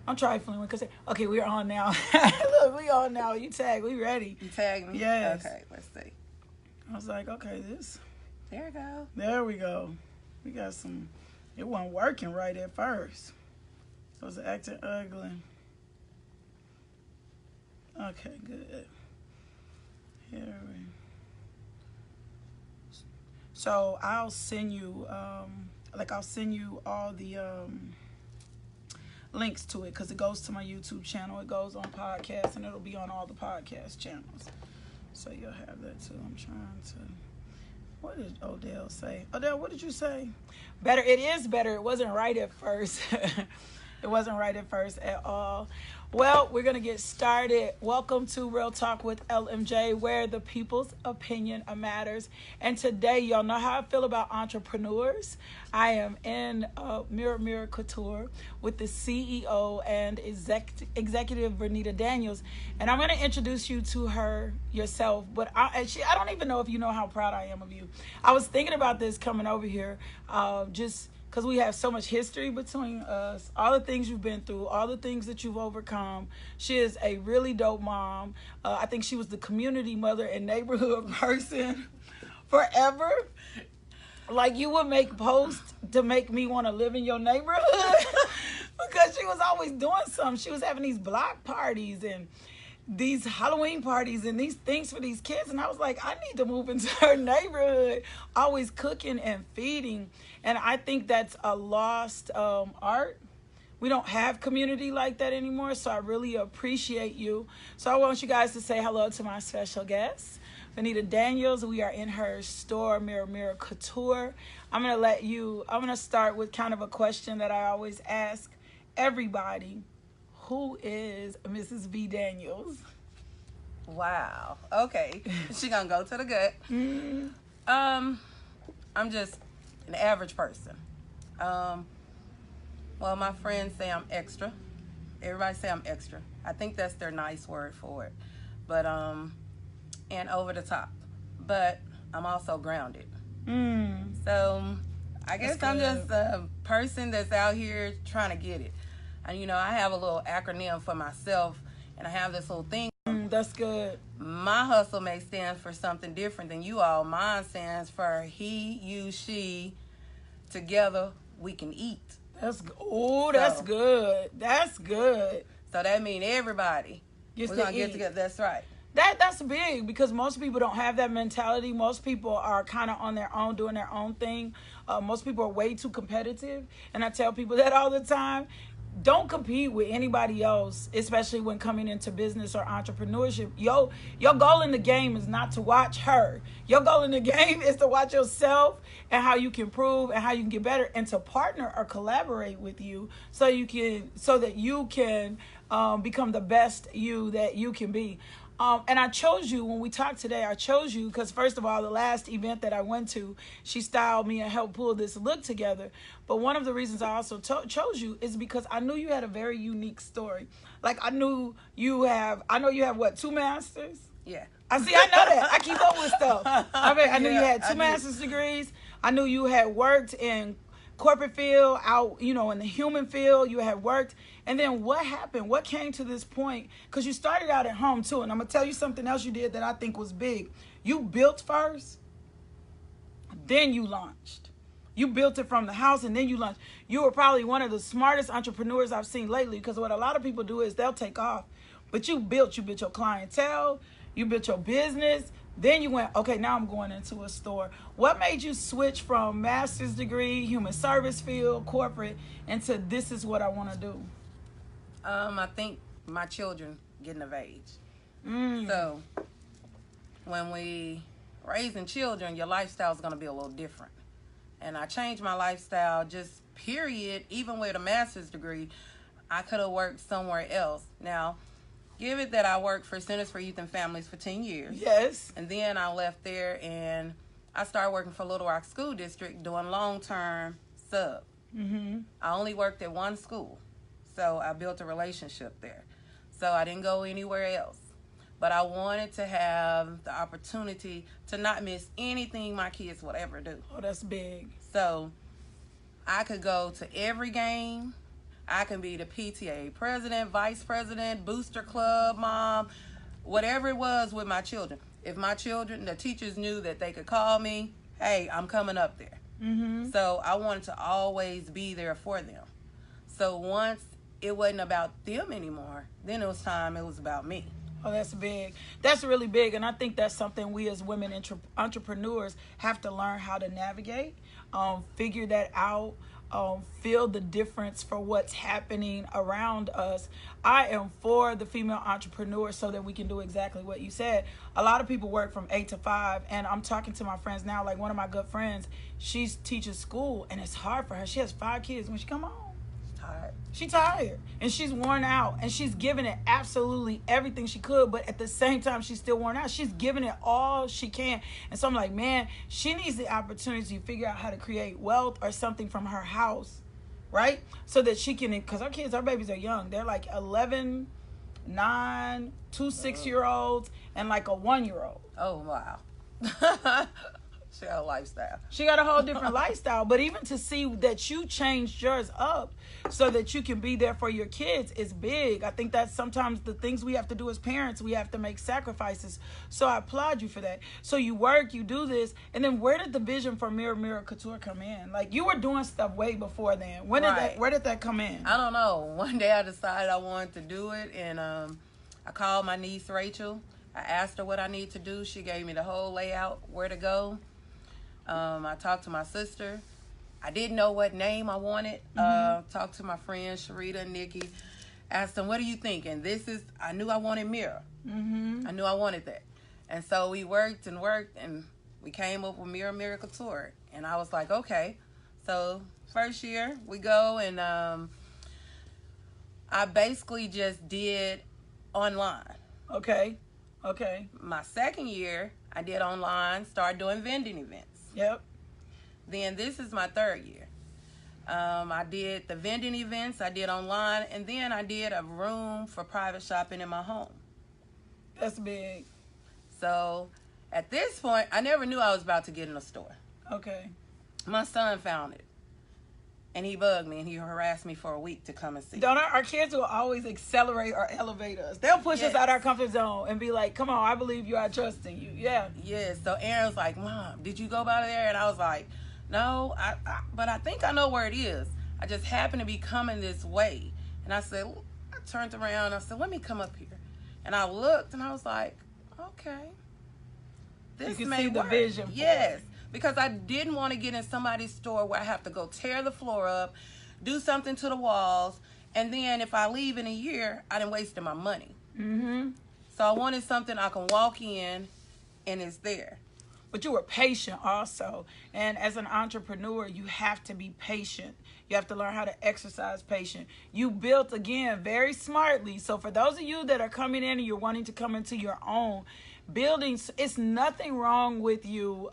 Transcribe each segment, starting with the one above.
I'm trifling because okay, we're on now. Look, we on now. You tag, we ready. You tag me? Yes. Okay, let's see. I was like, okay, this. There we go. There we go. We got some. It wasn't working right at first. It was acting ugly. Okay, good. Here we. So I'll send you, I'll send you all the links to it because it goes to my YouTube channel. It goes on podcasts and it'll be on all the podcast channels. So you'll have that too. I'm trying to. What did Odell say? Odell, what did you say? Better. It is better. It wasn't right at first. It wasn't right at first at all. Well, we're going to get started. Welcome to Real Talk with LMJ, where the people's opinion matters. And today, y'all know how I feel about entrepreneurs. I am in Mirror Couture with the CEO and executive Vernita Daniels. And I'm going to introduce you to her yourself. But I don't even know if you know how proud I am of you. I was thinking about this coming over here, just because we have so much history between us, all the things you've been through, all the things that you've overcome. She is a really dope mom. I think she was the community mother and neighborhood person forever. Like, you would make posts to make me want to live in your neighborhood because she was always doing something. She was having these block parties and these Halloween parties and these things for these kids. And I was like, I need to move into her neighborhood, always cooking and feeding. And I think that's a lost art. We don't have community like that anymore. So I really appreciate you. So I want you guys to say hello to my special guest, Vernita Daniels. We are in her store, Mirror Couture. I'm going to start with kind of a question that I always ask everybody. Who is Mrs. V. Daniels? Wow. Okay. She gonna go to the gut. Mm-hmm. I'm just an average person. Well, my friends say I'm extra. Everybody say I'm extra. I think that's their nice word for it. But and over the top. But I'm also grounded. So I guess I'm just a person that's out here trying to get it. And, I have a little acronym for myself, and I have this little thing. That's good. My hustle may stand for something different than you all. Mine stands for he, you, she. Together, we can eat. That's good. That's good. So that means everybody. We're going to get together. That's right. That's big because most people don't have that mentality. Most people are kind of on their own, doing their own thing. Most people are way too competitive. And I tell people that all the time. Don't compete with anybody else, especially when coming into business or entrepreneurship. Your goal in the game is not to watch her. Your goal in the game is to watch yourself and how you can improve and how you can get better, and to partner or collaborate with you so that you can become the best you that you can be. And I chose you when we talked today. I chose you because, first of all, the last event that I went to, she styled me and helped pull this look together. But one of the reasons I also chose you is because I knew you had a very unique story. Like, I know you have what, 2 masters? Yeah. I know that. I keep up with stuff. I knew you had 2 master's degrees. I knew you had worked in corporate field, out, in the human field, you had worked. And then what happened? What came to this point? Because you started out at home too. And I'm going to tell you something else you did that I think was big. You built first, then you launched. You built it from the house and then you launched. You were probably one of the smartest entrepreneurs I've seen lately, because what a lot of people do is they'll take off. But you built your clientele, you built your business. Then you went, okay, now I'm going into a store. What made you switch from master's degree, human service field, corporate, into this is what I want to do? I think my children getting of age. So when we raising children, your lifestyle is going to be a little different. And I changed my lifestyle just period. Even with a master's degree, I could have worked somewhere else. Now, give it that I worked for Centers for Youth and Families for 10 years. Yes. And then I left there and I started working for Little Rock School District doing long-term sub. I only worked at one school. So I built a relationship there. So I didn't go anywhere else. But I wanted to have the opportunity to not miss anything my kids would ever do. Oh, that's big. So I could go to every game. I can be the PTA president, vice president, booster club mom, whatever it was with my children. If my children, the teachers knew that they could call me, hey, I'm coming up there. Mm-hmm. So I wanted to always be there for them. So once it wasn't about them anymore, then it was about me. Oh, that's big. That's really big. And I think that's something we as women entrepreneurs have to learn how to navigate, figure that out, feel the difference for what's happening around us. I am for the female entrepreneur so that we can do exactly what you said. A lot of people work from 8 to 5, and I'm talking to my friends now, like one of my good friends, she teaches school, and it's hard for her. She has 5 kids. When she come home, she's tired and she's worn out, and she's giving it absolutely everything she could, but at the same time she's still worn out. She's giving it all she can. And so I'm like, man, she needs the opportunity to figure out how to create wealth or something from her house, right? So that she can, because our babies are young. They're like 11, 9, 2 6-year-olds, and like a 1-year-old. Oh, wow. She got a lifestyle. She got a whole different lifestyle. But even to see that you changed yours up so that you can be there for your kids is big. I think that sometimes the things we have to do as parents, we have to make sacrifices. So I applaud you for that. So you work, you do this, and then where did the vision for Mirror Couture come in? Like, you were doing stuff way before then. Where did that come in? I don't know. One day I decided I wanted to do it, and I called my niece Rachel. I asked her what I need to do. She gave me the whole layout, where to go. I talked to my sister. I didn't know what name I wanted. Talked to my friends, Sharita and Nikki. Asked them, what do you think? And I knew I wanted Mirror. Mm-hmm. I knew I wanted that. And so we worked, and we came up with Mirror Couture. And I was like, okay. So first year, we go, and I basically just did online. Okay. My second year, I did online, started doing vending events. Yep. Then this is my third year. I did the vending events, I did online, and then I did a room for private shopping in my home. That's big. So at this point, I never knew I was about to get in a store. Okay. My son found it, and he bugged me, and he harassed me for a week to come and see. Don't our kids will always accelerate or elevate us. They'll push us out our comfort zone and be like, come on, I believe you, I trust in you. Yeah. Yeah, so Aaron's like, Mom, did you go by there? And I was like, no, but I think I know where it is. I just happened to be coming this way. And I said, I turned around, and I said, let me come up here. And I looked, and I was like, okay, this you can may see the work. vision for Yes. it. Because I didn't want to get in somebody's store where I have to go tear the floor up, do something to the walls, and then if I leave in a year, I done wasted my money. Mm-hmm. So I wanted something I can walk in and it's there. But you were patient also. And as an entrepreneur, you have to be patient. You have to learn how to exercise patience. You built, again, very smartly. So for those of you that are coming in and you're wanting to come into your own buildings, it's nothing wrong with you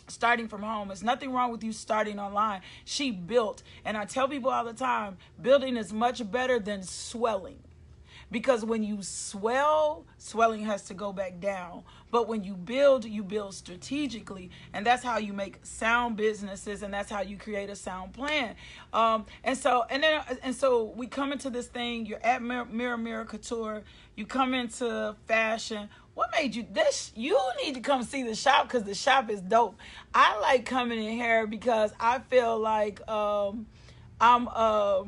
starting from home. It's nothing wrong with you starting online. She built. And I tell people all the time, building is much better than swelling. Because when you swell, swelling has to go back down. But when you build strategically. And that's how you make sound businesses, and that's how you create a sound plan. And so we come into this thing. You're at Mirror Couture. You come into fashion. What made you this? You need to come see the shop, because the shop is dope. I like coming in here because I feel like I'm a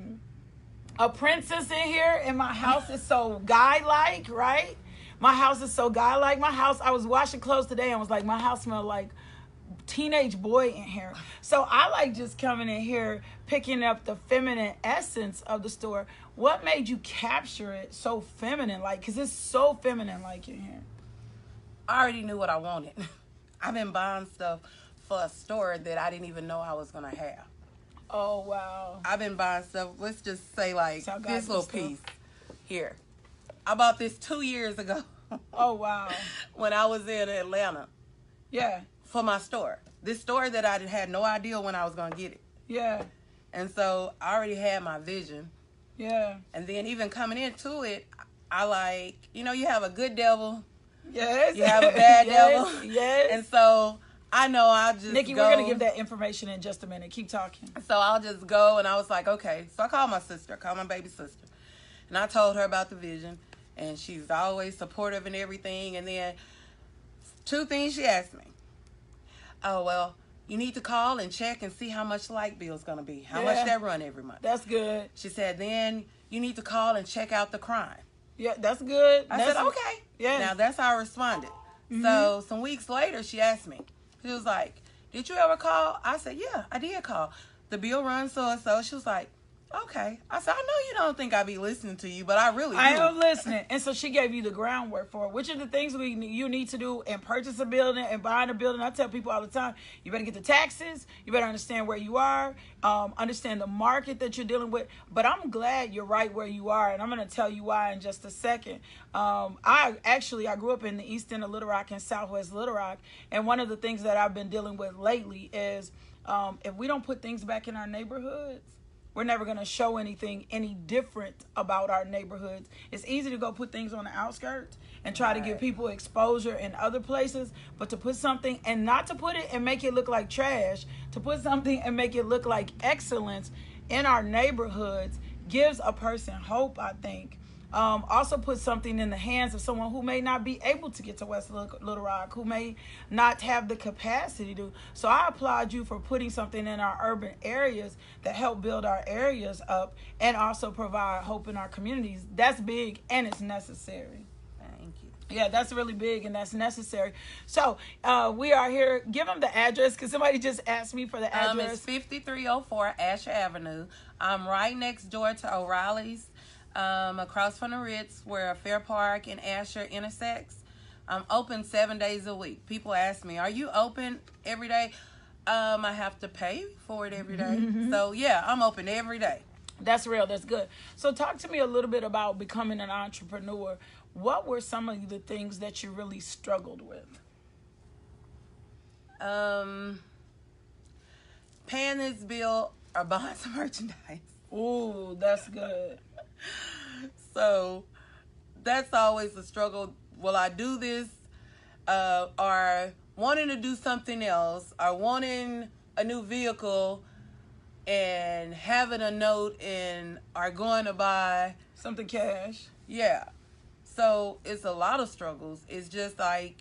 princess in here, and my house is so guy-like, right? My house is so guy-like. My house, I was washing clothes today and was like, my house smelled like teenage boy in here. So I like just coming in here, picking up the feminine essence of the store. What made you capture it so feminine, like? Because it's so feminine, like, in here. I already knew what I wanted. I've been buying stuff for a store that I didn't even know I was going to have. Oh, wow. I've been buying stuff, let's just say, like, this little stuff. piece here. I bought this 2 years ago. Oh, wow. When I was in Atlanta. Yeah. For my store. This store that I had no idea when I was going to get it. Yeah. And so I already had my vision. Yeah. And then even coming into it, I like, you have a good devil. Yes. You have a bad devil. Yes. And so I know, I'll just Nikki, go. we're going to give that information in just a minute. Keep talking. So I'll just go, and I was like, okay. So I called my sister. I called my baby sister. And I told her about the vision. And she's always supportive and everything. And then 2 things she asked me. Oh, well, you need to call and check and see how much the light bill's going to be. How much that run every month. That's good. She said, then you need to call and check out the crime. Yeah, that's good. I said, okay. Yeah. Now, that's how I responded. So some weeks later, she asked me. She was like, did you ever call? I said, yeah, I did call. The bill runs so and so. She was like, okay. I said, I know you don't think I be listening to you, but I really do. I am listening. And so she gave you the groundwork for it, which are the things you need to do in purchase a building and buying a building. I tell people all the time, you better get the taxes. You better understand where you are, understand the market that you're dealing with. But I'm glad you're right where you are, and I'm going to tell you why in just a second. I grew up in the east end of Little Rock and southwest Little Rock, and one of the things that I've been dealing with lately is if we don't put things back in our neighborhoods, we're never going to show anything any different about our neighborhoods. It's easy to go put things on the outskirts and try to give people exposure in other places, but to put something and not to put it and make it look like trash, to put something and make it look like excellence in our neighborhoods gives a person hope, I think. Also put something in the hands of someone who may not be able to get to West Little Rock, who may not have the capacity to. So I applaud you for putting something in our urban areas that help build our areas up and also provide hope in our communities. That's big and it's necessary. Thank you. Yeah, that's really big and that's necessary. So we are here. Give them the address because somebody just asked me for the address. It's 5304 Asher Avenue. I'm right next door to O'Reilly's. Across from the Ritz, where Fair Park and Asher intersects. I'm open 7 days a week. People ask me, are you open every day? I have to pay for it every day. So, yeah, I'm open every day. That's real. That's good. So talk to me a little bit about becoming an entrepreneur. What were some of the things that you really struggled with? Paying this bill or buying some merchandise. Ooh, that's good. So that's always a struggle. Will I do this? Or wanting to do something else, or wanting a new vehicle and having a note and are going to buy something cash. Yeah. So it's a lot of struggles. It's just like,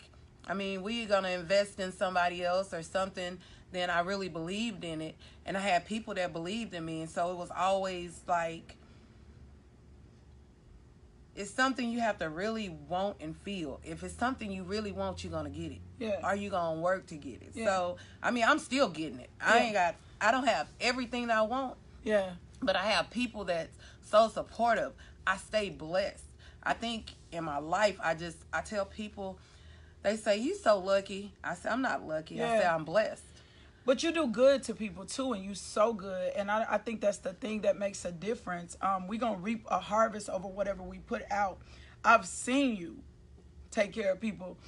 we're going to invest in somebody else or something. Then I really believed in it. And I had people that believed in me. And so it was always like, it's something you have to really want and feel. If it's something you really want, you're going to get it. Yeah. Or you're going to work to get it. Yeah. So, I'm still getting it. I don't have everything that I want. Yeah. But I have people that's so supportive. I stay blessed. I think in my life, I tell people, they say, you so lucky. I say, I'm not lucky. Yeah. I say, I'm blessed. But you do good to people too, and you so good. And I think that's the thing that makes a difference. We're going to reap a harvest over whatever we put out. I've seen you take care of people.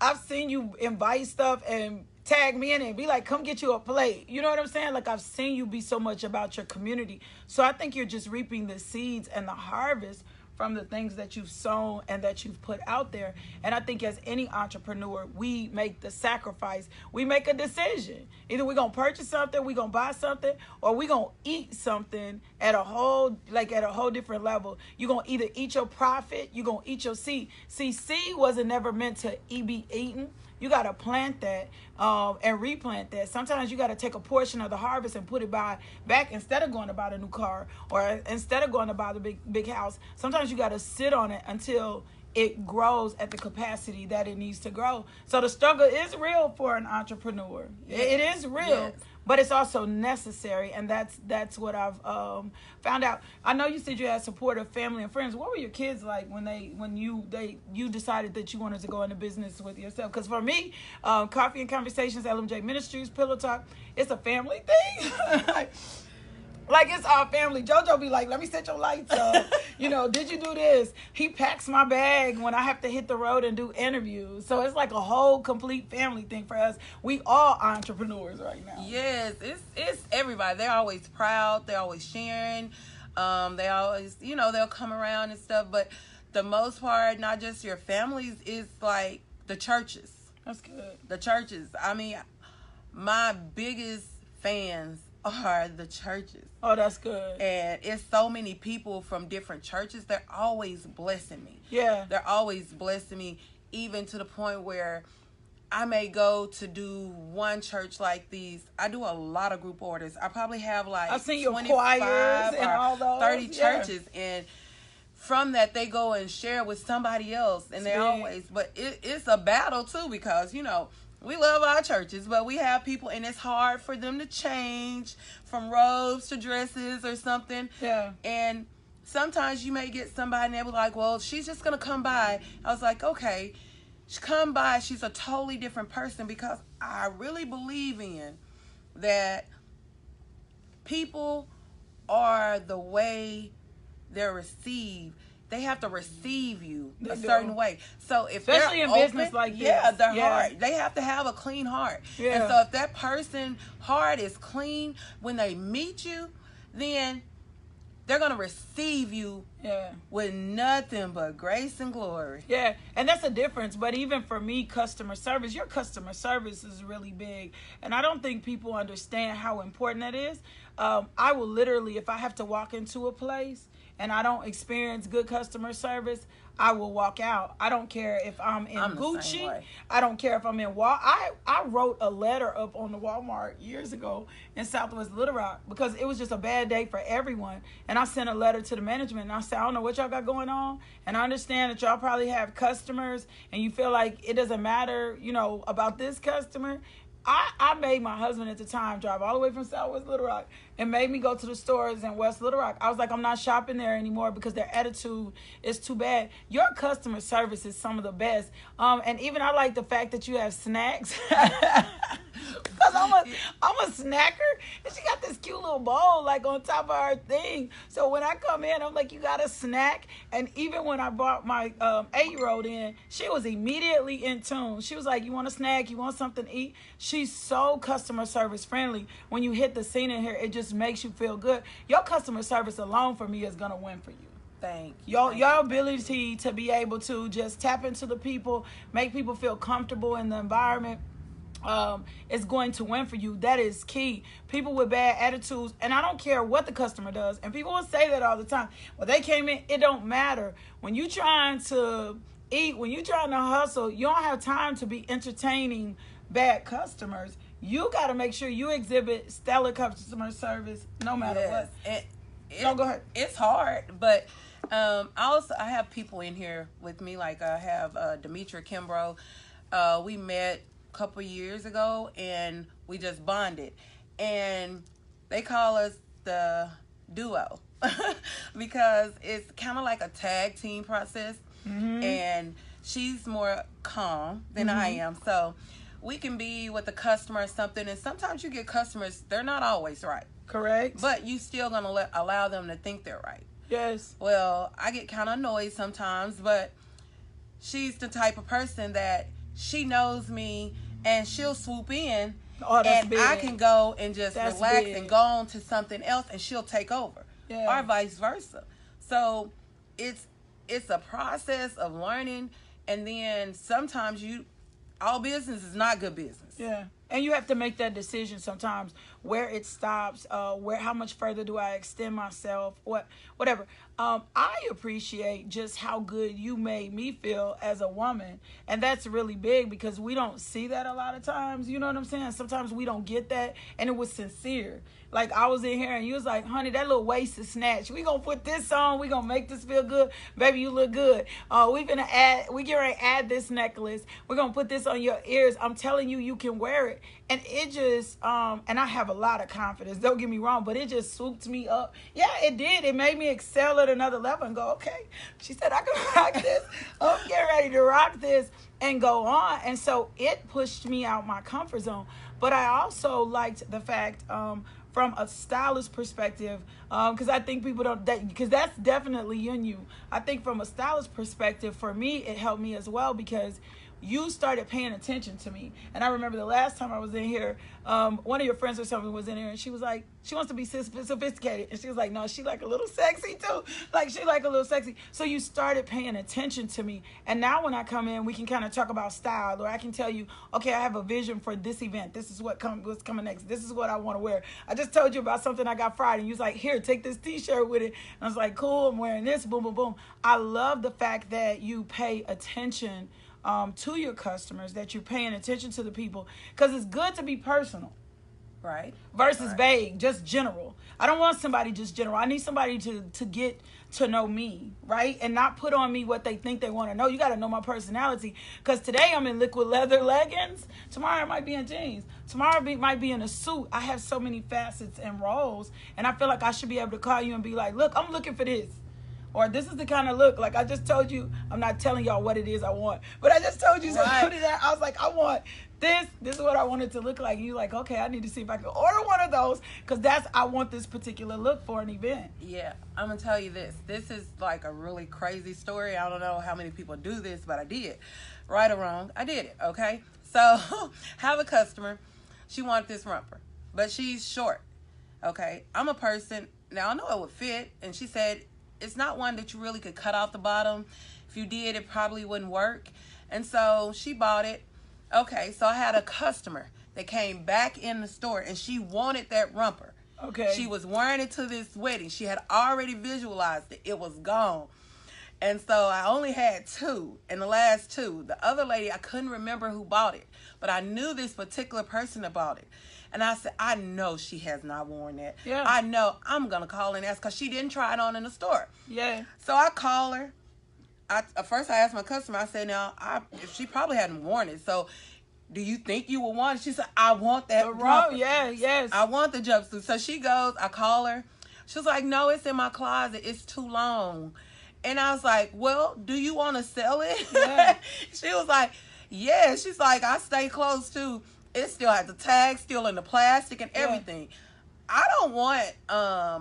I've seen you invite stuff and tag me in it and be like, come get you a plate. You know what I'm saying? Like, I've seen you be so much about your community. So I think you're just reaping the seeds and the harvest from the things that you've sown and that you've put out there. And I think as any entrepreneur, we make the sacrifice. We make a decision. Either we're going to purchase something, we're going to buy something, or we're going to eat something at a whole different level. You're going to either eat your profit, you're going to eat your seed. See, seed wasn't never meant to be eaten. You got to plant that and replant that. Sometimes you got to take a portion of the harvest and put it back instead of going to buy the new car or instead of going to buy the big house. Sometimes you got to sit on it until it grows at the capacity that it needs to grow. So the struggle is real for an entrepreneur. Yes. It is real. Yes. But it's also necessary, and that's what I've found out. I know you said you had supportive family and friends. What were your kids like when you decided that you wanted to go into business with yourself? Because for me, Coffee and Conversations, LMJ Ministries, Pillow Talk, it's a family thing. Like, it's our family. JoJo be like, let me set your lights up. Did you do this? He packs my bag when I have to hit the road and do interviews. So it's like a whole complete family thing for us. We all entrepreneurs right now. Yes, it's everybody. They're always proud. They're always sharing. They always, they'll come around and stuff. But the most part, not just your families, is like the churches. That's good. The churches. my biggest fans are the churches. Oh, that's good. And it's so many people from different churches. They're always blessing me. Yeah. They're always blessing me, even to the point where I may go to do one church like these. I do a lot of group orders. I probably have like I've seen your choirs and all those. 30 churches. And from that, they go and share with somebody else. And they always, but it's a battle too, because, you know, we love our churches, but we have people, and it's hard for them to change from robes to dresses or something. Yeah. And sometimes you may get somebody and they were like, well, she's just going to come by. I was like, okay, she come by. She's a totally different person, because I really believe in that people are the way they're received. They have to receive you a certain way. So if especially they're in open, business like this, their heart. They have to have a clean heart. Yeah. And so if that person's heart is clean when they meet you, then they're gonna receive you with nothing but grace and glory. Yeah, and that's a difference. But even for me, customer service, your customer service is really big. And I don't think people understand how important that is. I will literally, if I have to walk into a place and I don't experience good customer service, I will walk out. I don't care if I'm in Gucci. I don't care if I'm in I wrote a letter up on the Walmart years ago in Southwest Little Rock, because it was just a bad day for everyone. And I sent a letter to the management, and I said, I don't know what y'all got going on. And I understand that y'all probably have customers and you feel like it doesn't matter, you know, about this customer. I made my husband at the time drive all the way from Southwest Little Rock and made me go to the stores in West Little Rock. I was like, I'm not shopping there anymore because their attitude is too bad. Your customer service is some of the best. And even I like the fact that you have snacks. Because I'm a snacker, and she got this cute little bowl like on top of her thing. So when I come in, I'm like, you got a snack? And even when I brought my 8-year-old in, she was immediately in tune. She was like, you want a snack? You want something to eat? She's so customer service friendly. When you hit the scene in here, it just makes you feel good. Your customer service alone for me is going to win for you. Thank you. Your ability to be able to just tap into the people, make people feel comfortable in the environment, is going to win for you. That is key. People with bad attitudes, and I don't care what the customer does, and people will say that all the time. Well, they came in, it don't matter. When you trying to eat, when you trying to hustle, you don't have time to be entertaining bad customers. You got to make sure you exhibit stellar customer service no matter what. Go ahead. It's hard, but I have people in here with me, like I have Demetra Kimbrough. We met couple years ago and we just bonded, and they call us the duo because it's kind of like a tag team process. And she's more calm than I am, so we can be with the customer or something, and sometimes you get customers, they're not always right. Correct. But you still gonna allow them to think they're right. Yes. Well, I get kind of annoyed sometimes, but she's the type of person that she knows me and she'll swoop in, and I can go and just relax and go on to something else, and she'll take over, or vice versa. So it's a process of learning, and then sometimes all business is not good business. Yeah. And you have to make that decision sometimes, where it stops, how much further do I extend myself, whatever. I appreciate just how good you made me feel as a woman. And that's really big because we don't see that a lot of times. You know what I'm saying? Sometimes we don't get that. And it was sincere. Like, I was in here and you was like, honey, that little waist is snatched. We gonna put this on. We gonna make this feel good. Baby, you look good. We get ready to add this necklace. We're gonna put this on your ears. I'm telling you, you can wear it. And it just, and I have a lot of confidence, don't get me wrong, but it just swooped me up. Yeah, it did. It made me excel at another level and go, okay. She said, I can rock this. I'm getting ready to rock this and go on. And so it pushed me out my comfort zone. But I also liked the fact, from a stylist perspective, because I think people don't, because that's definitely in you. I think from a stylist perspective, for me, it helped me as well, because you started paying attention to me. And I remember the last time I was in here, one of your friends or something was in here, and she was like, she wants to be sophisticated. And she was like, no, she like a little sexy too. Like, she like a little sexy. So you started paying attention to me. And now when I come in, we can kind of talk about style, or I can tell you, okay, I have a vision for this event. This is what's coming next. This is what I want to wear. I just told you about something I got Friday, and you was like, here, take this t-shirt with it. And I was like, cool, I'm wearing this, boom, boom, boom. I love the fact that you pay attention to your customers, that you're paying attention to the people, because it's good to be personal, right? Versus vague, just general. I don't want somebody just general. I need somebody to get to know me, right? And not put on me what they think they want to know. You got to know my personality, because today I'm in liquid leather leggings. Tomorrow I might be in jeans. Tomorrow might be in a suit. I have so many facets and roles, and I feel like I should be able to call you and be like, look, I'm looking for this. Or this is the kind of look, like I just told you, I'm not telling y'all what it is I want, but I just told you, right. Something that I was like, I want this is what I want it to look like. And you're like, okay, I need to see if I can order one of those, because I want this particular look for an event. Yeah, I'm going to tell you this. This is like a really crazy story. I don't know how many people do this, but I did. Right or wrong, I did it, okay? So, have a customer. She wanted this romper, but she's short, okay? I'm a person, now I know it would fit, and she said, it's not one that you really could cut off the bottom. If you did, it probably wouldn't work. And so she bought it. Okay, so I had a customer that came back in the store, and she wanted that romper. Okay. She was wearing it to this wedding. She had already visualized it. It was gone. And so I only had two, and the last two. The other lady, I couldn't remember who bought it, but I knew this particular person that bought it. And I said, I know she has not worn that. Yeah. I know. I'm going to call and ask, because she didn't try it on in the store. Yeah. So I call her. First I asked my customer, I said, now, she probably hadn't worn it. So do you think you will want it? She said, I want that romper. Yeah, yes. I want the jumpsuit. So she goes, I call her. She was like, no, it's in my closet. It's too long. And I was like, well, do you want to sell it? Yeah. She was like, yeah. She's like, I stay close to. It still has the tag, still in the plastic and everything. Yeah. I don't want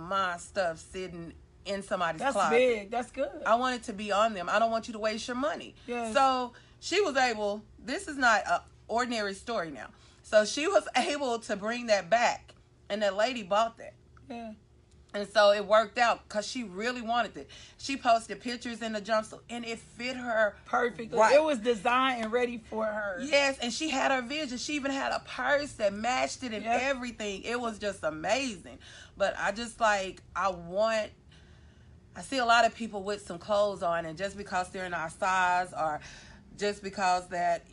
my stuff sitting in somebody's closet. That's big. That's good. I want it to be on them. I don't want you to waste your money. Yes. So she was able, this is not an ordinary story now. So she was able to bring that back, and that lady bought that. Yeah. And so it worked out, because she really wanted it. She posted pictures in the jumpsuit, and it fit her perfectly. Right. It was designed and ready for her. Yes, and she had her vision. She even had a purse that matched it and everything. It was just amazing. But I just I see a lot of people with some clothes on, and just because they're in our size, or just because that,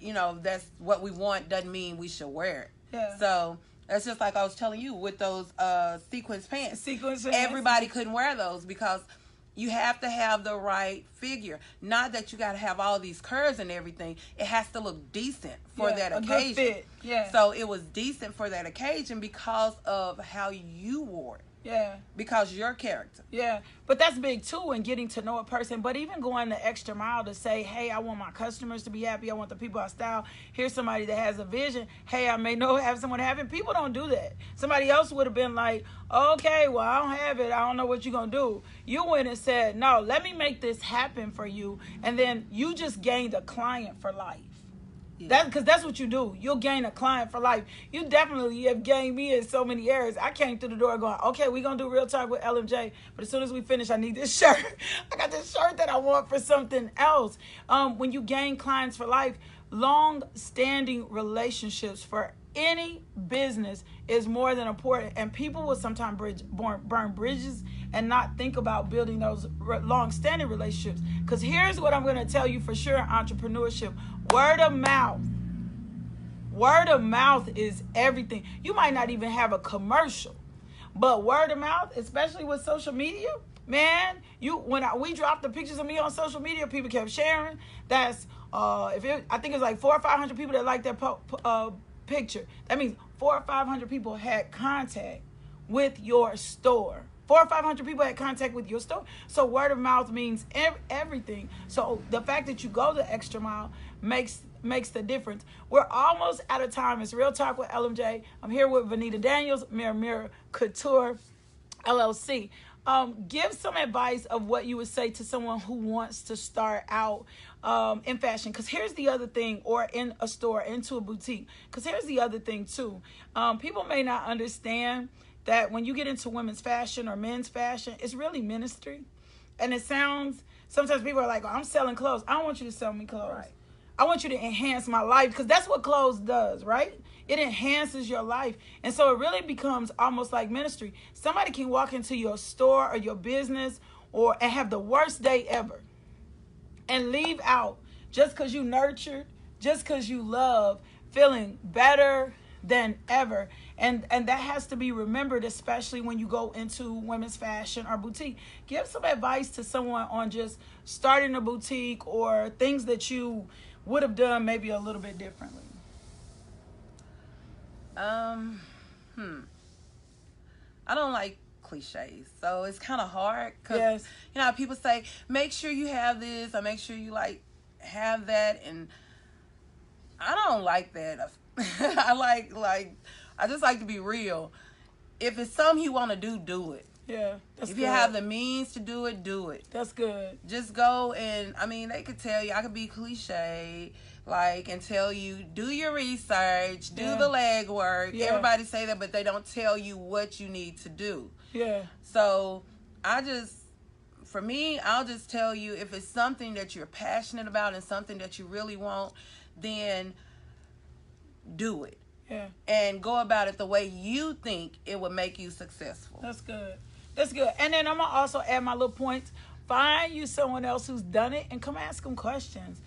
that's what we want, doesn't mean we should wear it. Yeah. So that's just like I was telling you with those sequence pants. Everybody couldn't wear those, because you have to have the right figure. Not that you got to have all these curves and everything. It has to look decent for that occasion. Good fit. Yeah. So it was decent for that occasion because of how you wore it. Yeah. Because your character. Yeah. But that's big too, in getting to know a person. But even going the extra mile to say, hey, I want my customers to be happy. I want the people I style. Here's somebody that has a vision. Hey, I may have someone have it. People don't do that. Somebody else would have been like, okay, well, I don't have it. I don't know what you're going to do. You went and said, no, let me make this happen for you. And then you just gained a client for life. Yeah. Because that's what you do. You'll gain a client for life. You definitely have gained me in so many areas. I came through the door going, okay, we're going to do Real Talk with LMJ. But as soon as we finish, I need this shirt. I got this shirt that I want for something else. When you gain clients for life, long-standing relationships for any business is more than important. And people will sometimes burn bridges and not think about building those long-standing relationships. Because here's what I'm going to tell you for sure in entrepreneurship. Word of mouth. Word of mouth is everything. You might not even have a commercial, but word of mouth, especially with social media, man, when we dropped the pictures of me on social media, people kept sharing. That's I think it's like 400 or 500 people that liked that picture. That means 400 or 500 people had contact with your store. 400 or 500 people had contact with your store. So word of mouth means everything. So the fact that you go the extra mile makes the difference. We're almost out of time. It's Real Talk with LMJ. I'm here with Vernita Daniels, Couture, LLC. Give some advice of what you would say to someone who wants to start out in fashion. Because here's the other thing, or in a store, into a boutique. Because here's the other thing too. People may not understand that when you get into women's fashion or men's fashion, it's really ministry. And it sounds, sometimes people are like, oh, I'm selling clothes. I don't want you to sell me clothes. Right. I want you to enhance my life, because that's what clothes does, right? It enhances your life. And so it really becomes almost like ministry. Somebody can walk into your store or your business and have the worst day ever and leave out just because you nurtured, just because you love, feeling better than ever. And that has to be remembered, especially when you go into women's fashion or boutique. Give some advice to someone on just starting a boutique or things that you would have done maybe a little bit differently. I don't like cliches, so it's kind of hard because Yes. you know, people say make sure you have this or make sure you like have that, and I don't like that. I just like to be real. If it's something you want to do it. Yeah, that's if good. you have the means to do it, do it. That's good. Just go, and I mean, they could tell you, I could be cliche, like, and tell you, do your research, do the legwork. Yeah. Everybody say that, but they don't tell you what you need to do. Yeah. So for me, I'll just tell you, if it's something that you're passionate about and something that you really want, then do it. Yeah. And go about it the way you think it would make you successful. That's good. That's good. And then I'm going to also add my little points. Find you someone else who's done it and come ask them questions.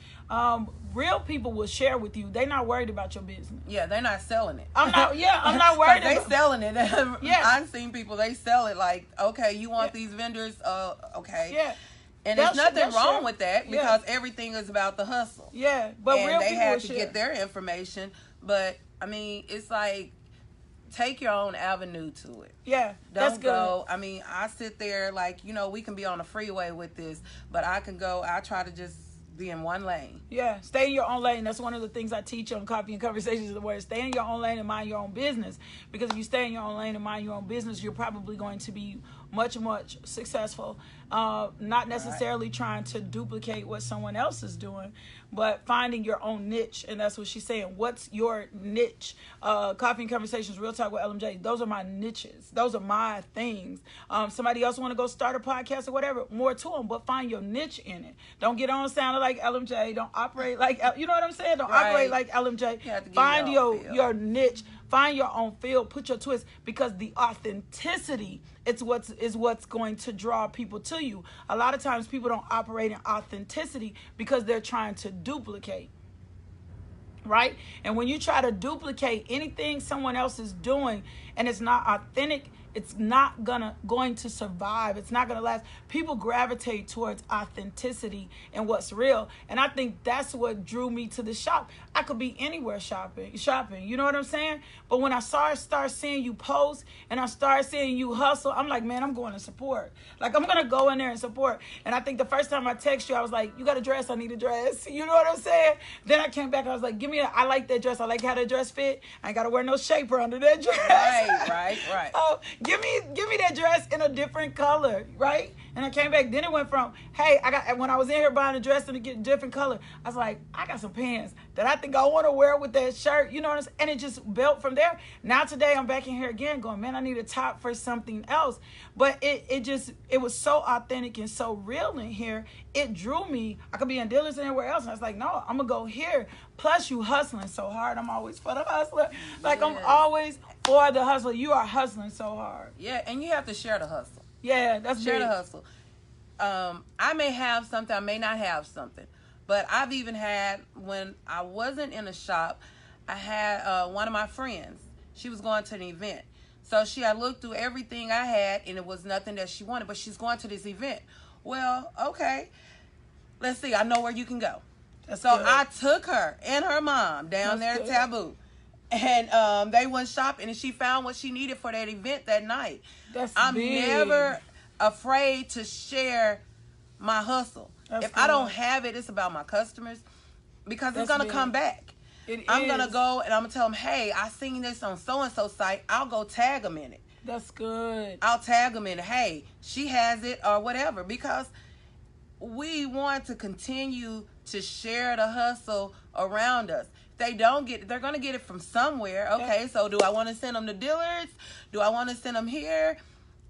Real people will share with you. They're not worried about your business. Yeah, they're not selling it. I'm not worried about it. They selling it. Yeah. I've seen people, they sell it like, okay, you want these vendors? Okay. Yeah. And there's nothing wrong with that, because Yeah. everything is about the hustle. Yeah. But and real they people have will to share. get their information. But, I mean, it's like, take your own avenue to it. Yeah, that's Don't good. go. I mean, I sit there like, you know, we can be on the freeway with this, but I try to just be in one lane. Yeah, stay in your own lane. That's one of the things I teach on Coffee and Conversations, where stay in your own lane and mind your own business. Because if you stay in your own lane and mind your own business, you're probably going to be much successful. Not necessarily trying to duplicate what someone else is doing, but finding your own niche. And that's what she's saying. What's your niche? Coffee and Conversations, Real Talk with LMJ. Those are my niches. Those are my things. Somebody else want to go start a podcast or whatever, more to them, but find your niche in it. Don't get on sounding like LMJ. Don't operate like, you know what I'm saying? Don't operate like LMJ. Find your niche. Find your own field. Put your twist, because the authenticity is what's going to draw people to you. A lot of times people don't operate in authenticity because they're trying to duplicate. Right? And when you try to duplicate anything someone else is doing and it's not authentic, it's not going to survive. It's not going to last. People gravitate towards authenticity and what's real. And I think that's what drew me to the shop. I could be anywhere shopping. You know what I'm saying? But when I start seeing you post and I start seeing you hustle, I'm like, man, I'm going to support. Like, I'm going to go in there and support. And I think the first time I text you, I was like, you got a dress? I need a dress. You know what I'm saying? Then I came back. I was like, I like that dress. I like how that dress fit. I ain't got to wear no shaper under that dress. Right. Oh, give me that dress in a different color, right? And I came back. Then it went from, hey, when I was in here buying a dress in a different color, I was like, I got some pants that I think I want to wear with that shirt. You know what I'm saying? And it just built from there. Now today I'm back in here again going, man, I need a top for something else. But it was so authentic and so real in here. It drew me. I could be in Dillard's and anywhere else. And I was like, no, I'm going to go here. Plus, you hustling so hard. I'm always for the hustler. Like, yes. I'm always for the hustler. You are hustling so hard. Yeah, and you have to share the hustle. Yeah, that's share big. the hustle. I may have something, I may not have something. But I've even had, when I wasn't in a shop, I had one of my friends. She was going to an event. So she had looked through everything I had, and it was nothing that she wanted. But she's going to this event. Well, okay. Let's see. I know where you can go. That's so good. I took her and her mom down there at Taboo. And they went shopping, and she found what she needed for that event that night. I'm big. never afraid to share my hustle. That's if good. I don't have it, it's about my customers, because it's going to come back. I'm going to go and I'm going to tell them, hey, I seen this on so-and-so site. I'll go tag them in it. That's good. I'll tag them in, hey, she has it or whatever, because we want to continue to share the hustle around us. They don't get it, they're going to get it from somewhere. Okay, so do I want to send them to Dillard's? Do I want to send them here?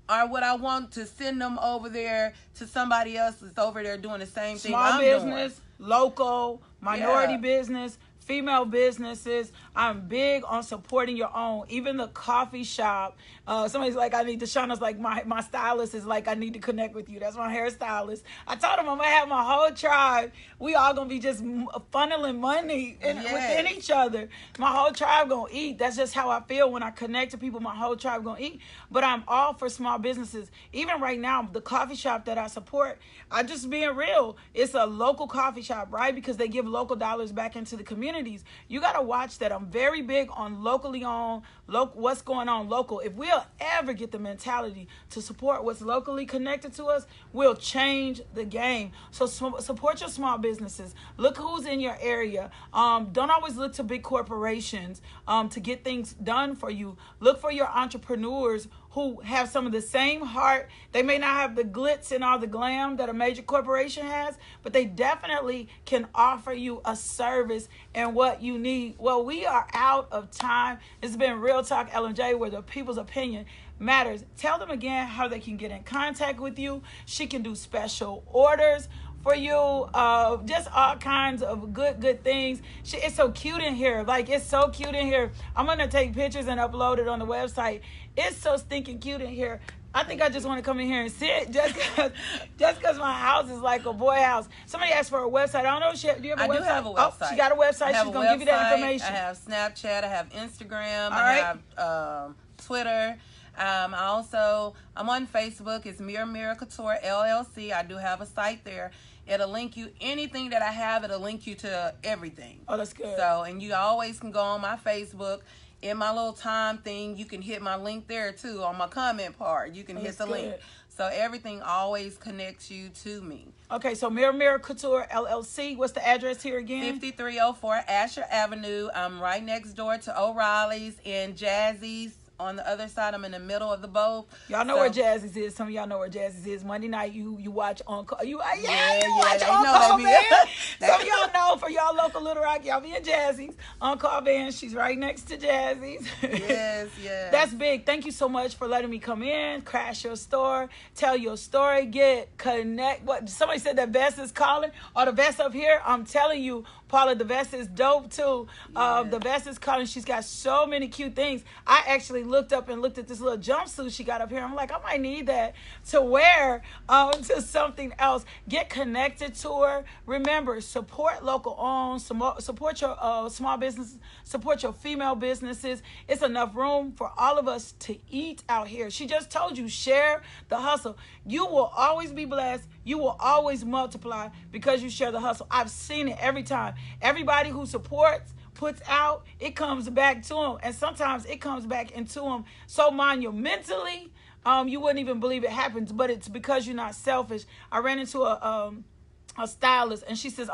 Or would I want to send them over there to somebody else that's over there doing the same thing I'm doing? Small business, local, minority business, female businesses. I'm big on supporting your own. Even the coffee shop. Somebody's like, Shauna's like, my stylist is like, I need to connect with you. That's my hairstylist. I told him I'm going to have my whole tribe. We all going to be just funneling money within each other. My whole tribe going to eat. That's just how I feel when I connect to people. My whole tribe going to eat. But I'm all for small businesses. Even right now, the coffee shop that I support, I'm just being real. It's a local coffee shop, right? Because they give local dollars back into the communities. You got to watch that. I'm very big on locally owned, what's going on local. If we'll ever get the mentality to support what's locally connected to us, we'll change the game. So support your small businesses. Look who's in your area. Don't always look to big corporations to get things done for you. Look for your entrepreneurs who have some of the same heart. They may not have the glitz and all the glam that a major corporation has, but they definitely can offer you a service and what you need. Well, we are out of time. It's been Real Talk LMJ, where the people's opinion matters. Tell them again how they can get in contact with you. She can do special orders for you, just all kinds of good things. It's so cute in here. Like, it's so cute in here. I'm going to take pictures and upload it on the website. It's so stinking cute in here. I think I just want to come in here and sit just because my house is like a boy house. Somebody asked for a website. I don't know. Do you have a website? I do have a website. Oh, she got a website. She's going to give you that information. I have Snapchat. I have Instagram. I have Twitter. I'm on Facebook. It's Mirror Couture LLC. I do have a site there. It'll link you anything that I have. It'll link you to everything. Oh, that's good. So, and you always can go on my Facebook. In my little time thing, you can hit my link there too. On my comment part, you can hit the link. So everything always connects you to me. Okay, so Mirror Couture LLC. What's the address here again? 5304 Asher Avenue. I'm right next door to O'Reilly's and Jazzy's. On the other side, I'm in the middle of the both. Y'all know where Jazzy's is. Some of y'all know where Jazzy's is. Monday night, you watch on call. You watch on call, man. Some of y'all know, for y'all local Little Rock, y'all be in Jazzy's on call van. She's right next to Jazzy's. Yes. That's big. Thank you so much for letting me come in, crash your store, tell your story, get connect. What somebody said that vest is calling, or the vest up here. I'm telling you, Paula, the vest is dope too. The vest is calling. She's got so many cute things. I actually looked up and looked at this little jumpsuit she got up here. I'm like, I might need that to wear to something else. Get connected to her. Remember, support local owned, support your small businesses, support your female businesses. It's enough room for all of us to eat out here. She just told you, share the hustle. You will always be blessed. You will always multiply because you share the hustle. I've seen it every time. Everybody who supports, puts out, it comes back to them. And sometimes it comes back into them so monumentally, you wouldn't even believe it happens. But it's because you're not selfish. I ran into a stylist, and she says,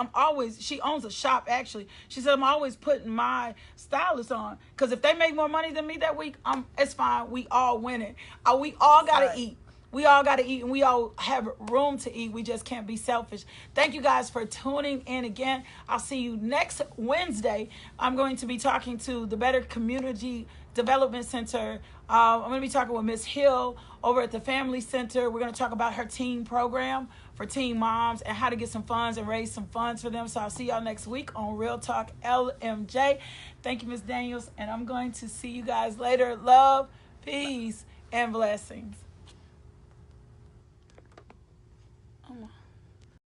she owns a shop actually. She said, I'm always putting my stylist on, because if they make more money than me that week, it's fine. We all winning. We all got to eat. We all got to eat, and we all have room to eat. We just can't be selfish. Thank you guys for tuning in again. I'll see you next Wednesday. I'm going to be talking to the Better Community Development Center. I'm going to be talking with Miss Hill over at the Family Center. We're going to talk about her teen program for teen moms and how to get some funds and raise some funds for them. So I'll see y'all next week on Real Talk LMJ. Thank you, Miss Daniels, and I'm going to see you guys later. Love, peace, and blessings.